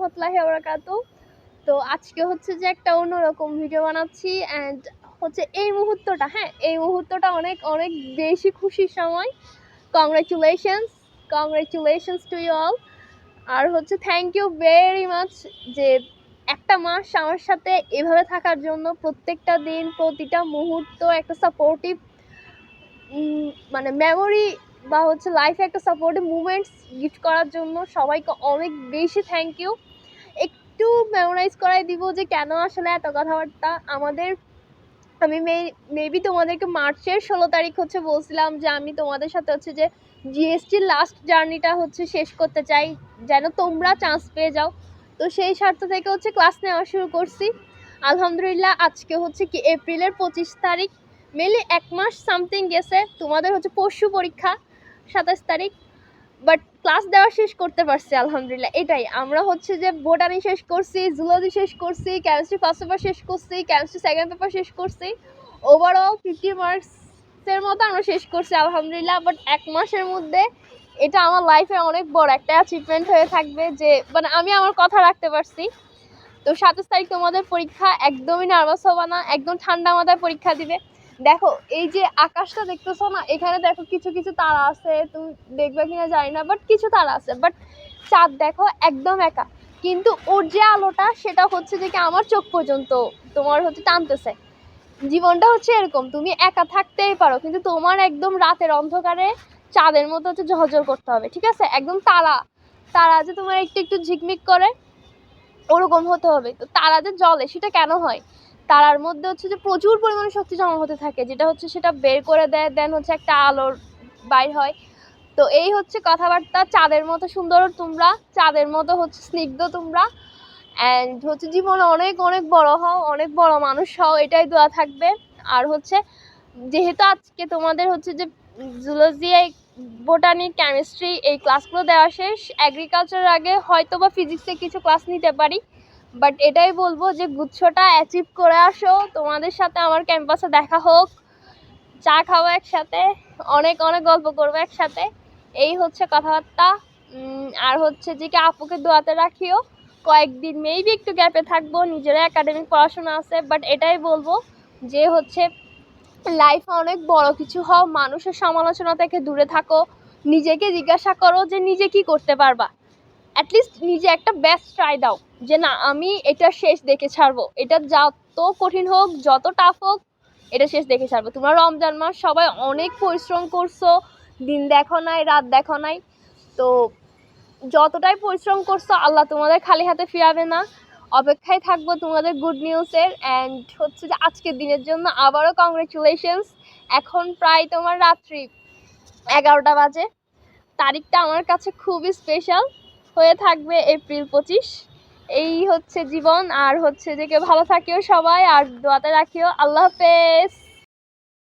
রাহমাতুল্লাহি ওয়া বারাকাতুহু। তো আজকে হচ্ছে যে একটা অন্যরকম ভিডিও বানাচ্ছি অ্যান্ড হচ্ছে এই মুহূর্তটা, হ্যাঁ এই মুহূর্তটা অনেক অনেক বেশি খুশির সময়। Congratulations to you all. আর হচ্ছে থ্যাংক ইউ ভেরি মাচ যে একটা মাস আমার সাথে এভাবে থাকার জন্য, প্রত্যেকটা দিন প্রতিটা মুহূর্ত একটা সাপোর্টিভ মানে মেমোরি বা হচ্ছে লাইফে একটা সাপোর্টিভ মুমেন্টস গিফট করার জন্য সবাইকে অনেক বেশি থ্যাংক ইউ। একটু মেমোরাইজ করাই দিব যে কেন আসলে এত কথাবার্তা আমাদের। আমি মেবি তোমাদেরকে মার্চের 16 তারিখ হচ্ছে বলছিলাম যে আমি তোমাদের সাথে হচ্ছে যে জিএসটির লাস্ট জার্নিটা হচ্ছে শেষ করতে চাই, যেন তোমরা চান্স পেয়ে যাও। তো সেই স্বার্থ থেকে হচ্ছে ক্লাস নেওয়া শুরু করছি। আলহামদুলিল্লাহ আজকে হচ্ছে কি এপ্রিলের 25 তারিখ, মেনলি 1 মাস সামথিং গেছে। তোমাদের হচ্ছে পরশু পরীক্ষা 27 তারিখ, বাট ক্লাস দেওয়া শেষ করতে পারছি আলহামদুলিল্লাহ। এটাই আমরা হচ্ছে যে বোটানি শেষ করছি, জুলজি শেষ করছি, কেমিস্ট্রি ফার্স্ট পেপার শেষ করছি, কেমিস্ট্রি সেকেন্ড পেপার শেষ করছি। ওভারঅল 50 মার্কসের মতো আমরা শেষ করছি আলহামদুলিল্লাহ। বাট 1 মাসের মধ্যে এটা আমার লাইফে অনেক বড় একটা অ্যাচিভমেন্ট হয়ে থাকবে যে মানে আমি আমার কথা রাখতে পারছি। তো 27 তারিখ তোমাদের পরীক্ষা, একদমই নার্ভাস হবা না, একদম ঠান্ডা মাথায় পরীক্ষা দিবে। দেখো এই যে আকাশটা দেখতেছো না, এখানে দেখো কিছু কিছু তারা আছে, তুমি দেখবে কিনা জানি না, বাট কিছু তারা আছে। বাট চাঁদ দেখো একদম একা, কিন্তু ওর যে আলোটা সেটা হচ্ছে যে কি আমার চোখ পর্যন্ত তোমার হচ্ছে টানতেছে। জীবনটা হচ্ছে এরকম, তুমি একা থাকতেই পারো কিন্তু তোমার একদম রাতের অন্ধকারে চাঁদের মতো হচ্ছে ঝলঝল করতে হবে, ঠিক আছে? একদম তারা তারা যে তোমার একটু একটু ঝিকমিক করে ওরকম হতে হবে। তো তারা যে জ্বলে সেটা কেন হয়? তারার মধ্যে হচ্ছে যে প্রচুর পরিমাণে শক্তি জমা হতে থাকে, যেটা হচ্ছে সেটা বের করে দেয়, দেন হচ্ছে একটা আলোর বাইর হয়। তো এই হচ্ছে কথাবার্তা। চাঁদের মতো সুন্দর তোমরা, চাঁদের মতো হচ্ছে স্নিগ্ধ তোমরা, অ্যান্ড হচ্ছে জীবনে অনেক অনেক বড় হও, অনেক বড় মানুষ হও, এটাই দোয়া থাকবে। আর হচ্ছে যেহেতু আজকে তোমাদের হচ্ছে যে জুলজি, বোটানি, কেমিস্ট্রি এই ক্লাসগুলো দেওয়া শেষ, এগ্রিকালচারের আগে হয়তো বা ফিজিক্সে কিছু ক্লাস নিতে পারি। বাট এটাই বলবো যে গুচ্ছটা অ্যাচিভ করে আসো, তোমাদের সাথে আমার ক্যাম্পাসে দেখা হোক, চা খাবো একসাথে, অনেক অনেক গল্প করবো একসাথে। এই হচ্ছে কথাবার্তা। আর হচ্ছে যে কি আপুকে দোয়াতে রাখিও। কয়েকদিন মেবি একটু গ্যাপে থাকবো, নিজেরা একাডেমিক পড়াশোনা আছে, বাট এটাই বলবো যে হচ্ছে লাইফে অনেক বড় কিছু হও, মানুষের সমালোচনা থেকে দূরে থাকো, নিজেকে জিজ্ঞাসা করো যে নিজে কি করতে পারবা। অ্যাটলিস্ট নিজে একটা বেস্ট ট্রাই দাও যে না আমি এটা শেষ দেখে ছাড়বো, এটা যত কঠিন হোক যত টাফ হোক এটা শেষ দেখে ছাড়বো। তোমরা রমজান মাস সবাই অনেক পরিশ্রম করছো, দিন দেখো নাই, রাত দেখো নাই। তো যতটাই পরিশ্রম করছো আল্লাহ তোমাদের খালি হাতে ফিরাবে না। অপেক্ষায় থাকবো তোমাদের গুড নিউজের। অ্যান্ড হচ্ছে যে আজকের দিনের জন্য আবারও কংগ্রেচুলেশনস। এখন প্রায় তোমার রাত্রি 11টা বাজে। তারিখটা আমার কাছে খুবই স্পেশাল হয়ে থাকবে, এপ্রিল 25। এই হচ্ছে জীবন। আর হচ্ছে যে কেউ ভালো থাকিও সবাই, আর দোয়াতে রাখিও। আল্লাহ হাফেজ।